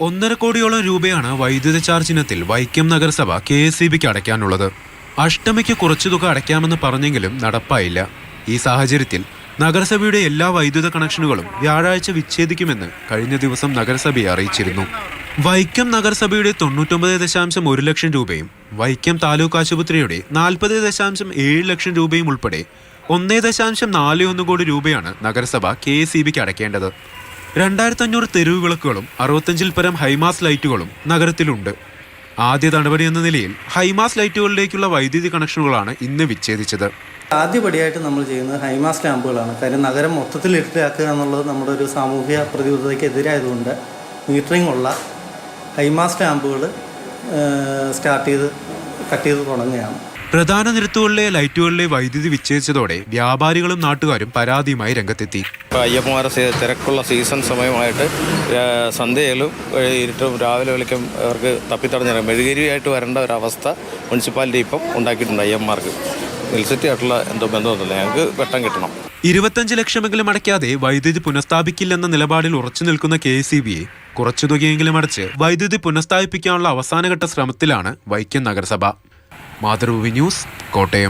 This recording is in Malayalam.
1.5 കോടിയോളം രൂപയാണ് വൈദ്യുത ചാർജ് ഇനത്തിൽ വൈക്കം നഗരസഭ KSEBിക്ക് അടയ്ക്കാനുള്ളത്. അഷ്ടമിക്ക് കുറച്ചു തുക അടയ്ക്കാമെന്ന് പറഞ്ഞെങ്കിലും നടപ്പായില്ല. ഈ സാഹചര്യത്തിൽ നഗരസഭയുടെ എല്ലാ വൈദ്യുത കണക്ഷനുകളും വ്യാഴാഴ്ച വിച്ഛേദിക്കുമെന്ന് കഴിഞ്ഞ ദിവസം നഗരസഭയെ അറിയിച്ചിരുന്നു. വൈക്കം നഗരസഭയുടെ 99.1 ലക്ഷം രൂപയും വൈക്കം താലൂക്ക് ആശുപത്രിയുടെ 40.7 ലക്ഷം രൂപയും ഉൾപ്പെടെ 1.41 കോടി രൂപയാണ് നഗരസഭ KSEBിക്ക് അടയ്ക്കേണ്ടത്. 2500 തെരുവ് വിളക്കുകളും 65-ൽ പരം ഹൈമാസ് ലൈറ്റുകളും നഗരത്തിലുണ്ട്. ആദ്യ നടപടി എന്ന നിലയിൽ ഹൈമാസ് ലൈറ്റുകളിലേക്കുള്ള വൈദ്യുതി കണക്ഷനുകളാണ് ഇന്ന് വിച്ഛേദിച്ചത്. ആദ്യപടിയായിട്ട് നമ്മൾ ചെയ്യുന്നത് ഹൈമാസ് ലാമ്പുകളാണ്. കാര്യം നഗരം മൊത്തത്തിൽ ഇരുട്ടാക്കുക എന്നുള്ളത് നമ്മുടെ ഒരു സാമൂഹിക പ്രതിബദ്ധതയ്ക്ക് എതിരായതുകൊണ്ട് മീറ്ററിംഗ് ഉള്ള ഹൈമാസ് ലാമ്പുകൾ കട്ട് ചെയ്ത് തുടങ്ങുകയാണ്. പ്രധാന നിരത്തുകളിലെ ലൈറ്റുകളിലെ വൈദ്യുതി വിച്ഛേദിച്ചതോടെ വ്യാപാരികളും നാട്ടുകാരും പരാതിയുമായി രംഗത്തെത്തി. അയ്യപ്പന്മാരെ തിരക്കുള്ള സീസൺ സമയമായിട്ട് സന്ധ്യയിലും ഇരുട്ടും രാവിലെ വിളിക്കും അവർക്ക് തപ്പിത്തടഞ്ഞിറങ്ങും മെഴുകുതിരിയായിട്ട് വരേണ്ട ഒരവസ്ഥ മുനിസിപ്പാലിറ്റി ഇപ്പം ഉണ്ടാക്കിയിട്ടുണ്ട്. അയ്യപ്പന്മാർക്ക് ഇലക്ട്രിസിറ്റി ആയിട്ടുള്ള എന്തോ ബന്ധമൊന്നുമില്ല, ഞങ്ങൾക്ക് വെട്ടം കിട്ടണം. 25 ലക്ഷമെങ്കിലും അടയ്ക്കാതെ വൈദ്യുതി പുനഃസ്ഥാപിക്കില്ലെന്ന നിലപാടിൽ ഉറച്ചു നിൽക്കുന്ന KSEBയെ കുറച്ചു തുകയെങ്കിലും അടച്ച് വൈദ്യുതി പുനഃസ്ഥാപിപ്പിക്കാനുള്ള അവസാനഘട്ട ശ്രമത്തിലാണ് വൈക്കം നഗരസഭ. മാതൃഭൂമി ന്യൂസ്, കോട്ടയം.